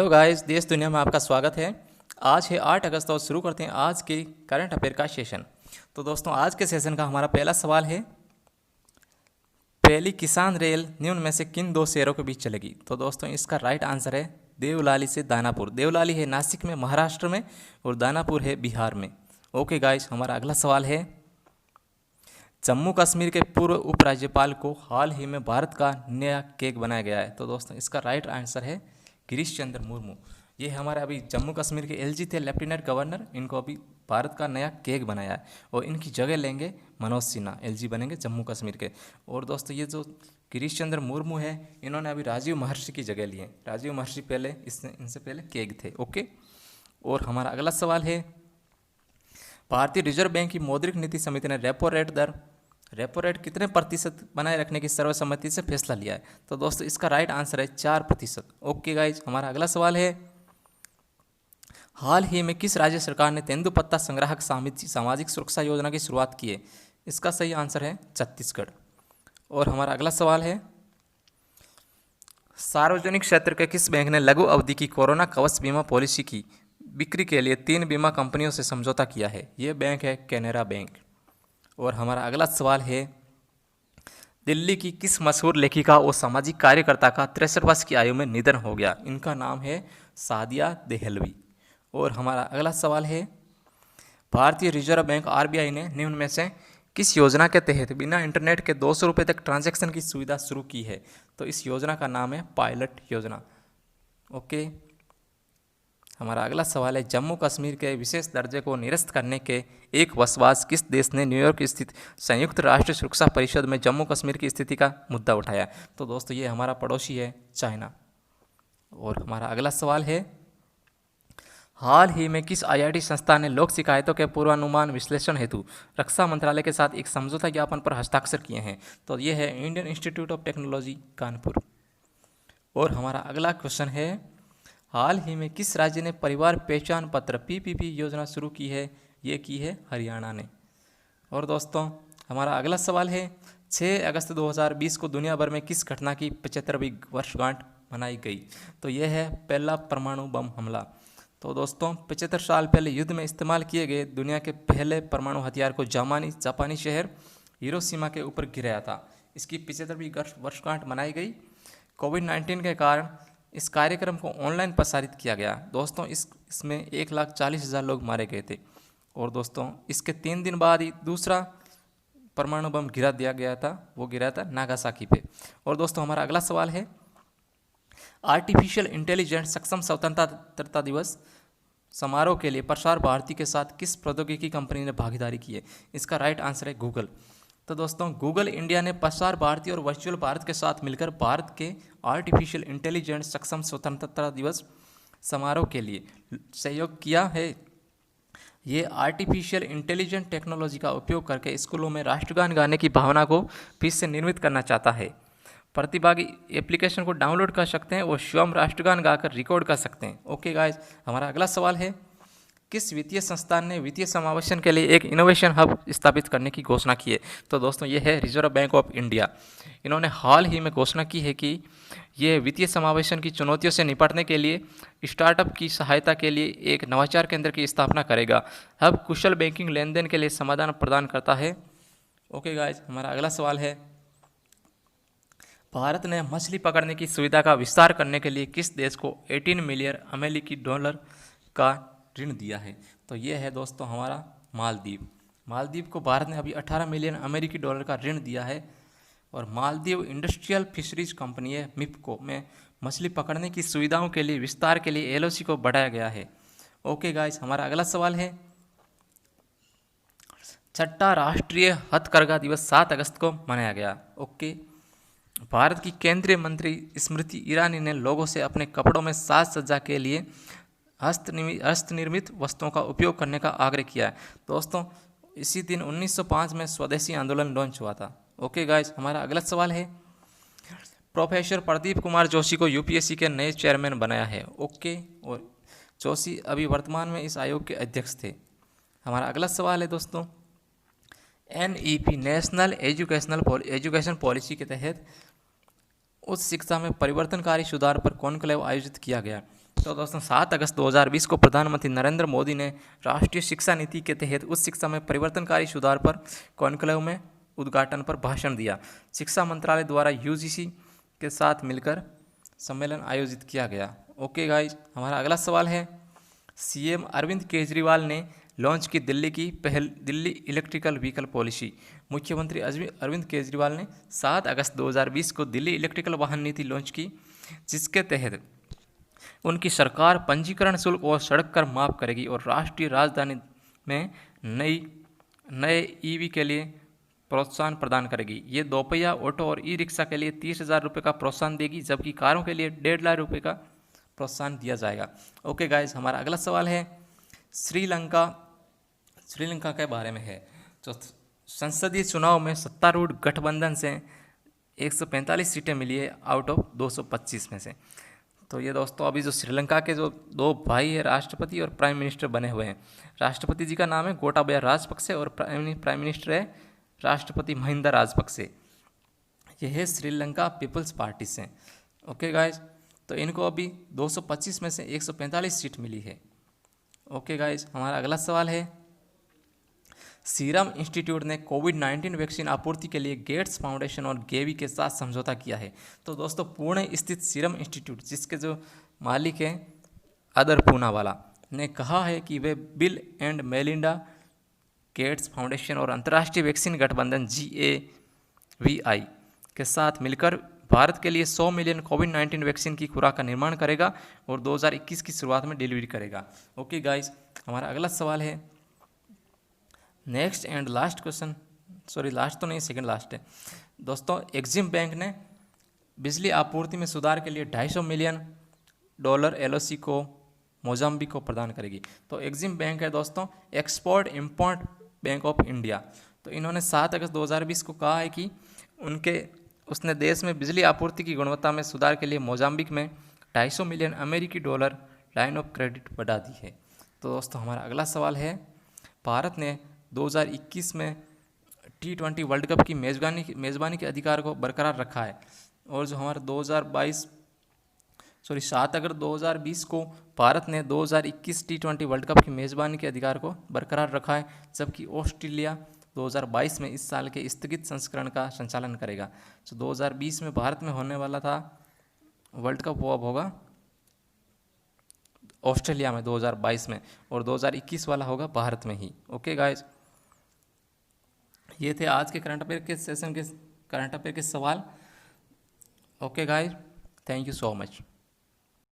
Hello guys, देश दुनिया में आपका स्वागत है। आज है 8 अगस्त और शुरू करते हैं आज के करंट अफेयर का सेशन। तो दोस्तों, आज के सेशन का हमारा पहला सवाल है, पहली किसान रेल निम्न में से किन दो शहरों के बीच चलेगी? तो दोस्तों, इसका राइट आंसर है देवलाली से दानापुर। देवलाली है नासिक में, महाराष्ट्र में, और दानापुर है बिहार में। ओके गाइस, हमारा अगला सवाल है, जम्मू कश्मीर के पूर्व उपराज्यपाल को हाल ही में भारत का नया केक बनाया गया है। तो दोस्तों, इसका राइट आंसर है गिरीश चंद्र मुर्मू। ये हमारे अभी जम्मू कश्मीर के एलजी थे, लेफ्टिनेंट गवर्नर। इनको अभी भारत का नया केक बनाया है और इनकी जगह लेंगे मनोज सिन्हा, एलजी बनेंगे जम्मू कश्मीर के। और दोस्तों, ये जो गिरीश चंद्र मुर्मू है, इन्होंने अभी राजीव महर्षि की जगह ली है। राजीव महर्षि पहले इनसे पहले केक थे। ओके, और हमारा अगला सवाल है, भारतीय रिजर्व बैंक की मौद्रिक नीति समिति ने रेपो रेट कितने प्रतिशत बनाए रखने की सर्वसम्मति से फैसला लिया है? तो दोस्तों, इसका राइट आंसर है 4%। ओके गाइज, हमारा अगला सवाल है, हाल ही में किस राज्य सरकार ने तेंदुपत्ता संग्राहक सामाजिक सुरक्षा योजना की शुरुआत की है? इसका सही आंसर है छत्तीसगढ़। और हमारा अगला सवाल है, सार्वजनिक क्षेत्र के किस बैंक ने लघु अवधि की कोरोना कवच बीमा पॉलिसी की बिक्री के लिए 3 बीमा कंपनियों से समझौता किया है? ये बैंक है कैनरा बैंक। और हमारा अगला सवाल है, दिल्ली की किस मशहूर लेखिका और सामाजिक कार्यकर्ता का 63 वर्ष की आयु में निधन हो गया? इनका नाम है सादिया देहलवी। और हमारा अगला सवाल है, भारतीय रिजर्व बैंक आरबीआई ने निम्न में से किस योजना के तहत बिना इंटरनेट के 200 रुपये तक ट्रांजैक्शन की सुविधा शुरू की है? तो इस योजना का नाम है पायलट योजना। ओके, हमारा अगला सवाल है, जम्मू कश्मीर के विशेष दर्जे को निरस्त करने के एक वसवास किस देश ने न्यूयॉर्क स्थित संयुक्त राष्ट्र सुरक्षा परिषद में जम्मू कश्मीर की स्थिति का मुद्दा उठाया? तो दोस्तों, ये हमारा पड़ोसी है चाइना। और हमारा अगला सवाल है, हाल ही में किस आईआईटी संस्था ने लोक शिकायतों के पूर्वानुमान विश्लेषण हेतु रक्षा मंत्रालय के साथ एक समझौता ज्ञापन पर हस्ताक्षर किए हैं? तो ये है Indian institute of technology Kanpur. और हमारा अगला क्वेश्चन है, हाल ही में किस राज्य ने परिवार पहचान पत्र पीपीपी योजना शुरू की है? ये की है हरियाणा ने। और दोस्तों, हमारा अगला सवाल है, 6 अगस्त 2020 को दुनिया भर में किस घटना की 75वीं वर्षगांठ मनाई गई? तो यह है पहला परमाणु बम हमला। तो दोस्तों, 75 साल पहले युद्ध में इस्तेमाल किए गए दुनिया के पहले परमाणु हथियार को जापानी शहर हिरोशिमा के ऊपर गिराया था। इसकी 75वीं वर्षगांठ मनाई गई। कोविड-19 के कारण इस कार्यक्रम को ऑनलाइन प्रसारित किया गया। दोस्तों, इसमें 1,40,000 लोग मारे गए थे। और दोस्तों, इसके 3 दिन बाद ही दूसरा परमाणु बम गिरा दिया गया था, वो गिरा था नागासाकी पे। और दोस्तों, हमारा अगला सवाल है, आर्टिफिशियल इंटेलिजेंस सक्षम स्वतंत्रता दिवस समारोह के लिए प्रसार भारती के साथ किस प्रौद्योगिकी कंपनी ने भागीदारी की है? इसका राइट आंसर है गूगल। तो दोस्तों, गूगल इंडिया ने प्रसार भारती और वर्चुअल भारत के साथ मिलकर भारत के आर्टिफिशियल इंटेलिजेंस सक्षम स्वतंत्रता दिवस समारोह के लिए सहयोग किया है। ये आर्टिफिशियल इंटेलिजेंस टेक्नोलॉजी का उपयोग करके स्कूलों में राष्ट्रगान गाने की भावना को फिर से निर्मित करना चाहता है। प्रतिभागी एप्लीकेशन को डाउनलोड कर सकते हैं और स्वयं राष्ट्रगान गाकर रिकॉर्ड कर सकते हैं। ओके गाइस, हमारा अगला सवाल है, किस वित्तीय संस्थान ने वित्तीय समावेशन के लिए एक इनोवेशन हब स्थापित करने की घोषणा की है? तो दोस्तों, ये है रिजर्व बैंक ऑफ इंडिया। इन्होंने हाल ही में घोषणा की है कि ये वित्तीय समावेशन की चुनौतियों से निपटने के लिए स्टार्टअप की सहायता के लिए एक नवाचार केंद्र की स्थापना करेगा। हब कुशल बैंकिंग लेन देन के लिए समाधान प्रदान करता है। ओके गाइज, हमारा अगला सवाल है, भारत ने मछली पकड़ने की सुविधा का विस्तार करने के लिए किस देश को 18 मिलियन अमेरिकी डॉलर का ऋण दिया है? तो ये है दोस्तों हमारा मालदीव। मालदीव को भारत ने अभी 18 मिलियन अमेरिकी डॉलर का ऋण दिया है। और मालदीव इंडस्ट्रियल फिशरीज कंपनी है मिपको में मछली पकड़ने की सुविधाओं के लिए विस्तार के लिए एलओसी को बढ़ाया गया है। ओके गाइस, हमारा अगला सवाल है, छठा राष्ट्रीय हथकरघा दिवस 7 अगस्त को मनाया गया। ओके, भारत की केंद्रीय मंत्री स्मृति ईरानी ने लोगों से अपने कपड़ों में साज सज्जा के लिए हस्तनिर्मित वस्तुओं का उपयोग करने का आग्रह किया है। दोस्तों, इसी दिन 1905 में स्वदेशी आंदोलन लॉन्च हुआ था। ओके गाइस, हमारा अगला सवाल है, प्रोफेसर प्रदीप कुमार जोशी को यूपीएससी के नए चेयरमैन बनाया है। ओके, और जोशी अभी वर्तमान में इस आयोग के अध्यक्ष थे। हमारा अगला सवाल है दोस्तों, एनईपी नेशनल एजुकेशन पॉलिसी के तहत उच्च शिक्षा में परिवर्तनकारी सुधार पर कॉन्क्लेव आयोजित किया गया। तो दोस्तों 7 अगस्त 2020 को प्रधानमंत्री नरेंद्र मोदी ने राष्ट्रीय शिक्षा नीति के तहत उच्च शिक्षा में परिवर्तनकारी सुधार पर कॉन्क्लेव में उद्घाटन पर भाषण दिया। शिक्षा मंत्रालय द्वारा यूजीसी के साथ मिलकर सम्मेलन आयोजित किया गया। ओके गाइज, हमारा अगला सवाल है, सीएम अरविंद केजरीवाल ने लॉन्च की दिल्ली इलेक्ट्रिकल व्हीकल पॉलिसी। मुख्यमंत्री अरविंद केजरीवाल ने 7 अगस्त 2020 को दिल्ली इलेक्ट्रिकल वाहन नीति लॉन्च की, जिसके तहत उनकी सरकार पंजीकरण शुल्क और सड़क कर माफ करेगी और राष्ट्रीय राजधानी में नए ईवी के लिए प्रोत्साहन प्रदान करेगी। ये दोपहिया ऑटो और ई रिक्शा के लिए 30,000 रुपये का प्रोत्साहन देगी, जबकि कारों के लिए 1.5 लाख रुपये का प्रोत्साहन दिया जाएगा। ओके गाइज, हमारा अगला सवाल है, श्रीलंका के बारे में है। तो संसदीय चुनाव में सत्तारूढ़ गठबंधन से 145 सीटें मिली है आउट ऑफ 225 में से। तो ये दोस्तों अभी जो श्रीलंका के जो दो भाई है, राष्ट्रपति और प्राइम मिनिस्टर बने हुए हैं। राष्ट्रपति जी का नाम है गोटाबया राजपक्से और प्राइम मिनिस्टर है राष्ट्रपति महिंदा राजपक्से। ये है श्रीलंका पीपल्स पार्टी से। ओके गाइज, तो इनको अभी 225 में से 145 सीट मिली है। ओके गाइज, हमारा अगला सवाल है, सीरम इंस्टीट्यूट ने कोविड-19 वैक्सीन आपूर्ति के लिए गेट्स फाउंडेशन और गेवी के साथ समझौता किया है। तो दोस्तों पुणे स्थित सीरम इंस्टीट्यूट, जिसके जो मालिक हैं अदर पूनावाला, ने कहा है कि way bill and Melinda Gates foundation और अंतर्राष्ट्रीय वैक्सीन गठबंधन GAVI के साथ मिलकर भारत के लिए 100 मिलियन कोविड-19 वैक्सीन की खुराक का निर्माण करेगा और 2021 की शुरुआत में डिलीवरी करेगा। ओके गाइस, हमारा अगला सवाल है, next and last question, sorry last तो नहीं, सेकंड लास्ट है दोस्तों। एक्जिम बैंक ने बिजली आपूर्ति में सुधार के लिए $250 मिलियन LOC को मोजाम्बिक को प्रदान करेगी। तो एक्जिम बैंक है दोस्तों export import bank of India. तो इन्होंने 7 अगस्त 2020 को कहा है कि उसने देश में बिजली आपूर्ति की गुणवत्ता में सुधार के लिए मोजाम्बिक में $250 मिलियन लाइन ऑफ क्रेडिट बढ़ा दी है। तो दोस्तों हमारा अगला सवाल है, भारत ने 2021 में T20 वर्ल्ड कप की मेज़बानी के अधिकार को बरकरार रखा है और जो हमारा 7 अगस्त 2020 को भारत ने 2021 T20 वर्ल्ड कप की मेज़बानी के अधिकार को बरकरार रखा है, जबकि ऑस्ट्रेलिया 2022 में इस साल के स्थगित संस्करण का संचालन करेगा। तो 2020 में भारत में होने वाला था वर्ल्ड कप, वो अब होगा ऑस्ट्रेलिया में 2022 में, और 2021 वाला होगा भारत में ही। ओके गाइज, ये थे आज के करंट अफेयर के सेशन के करंट अफेयर के सवाल। Okay guys, thank you so much.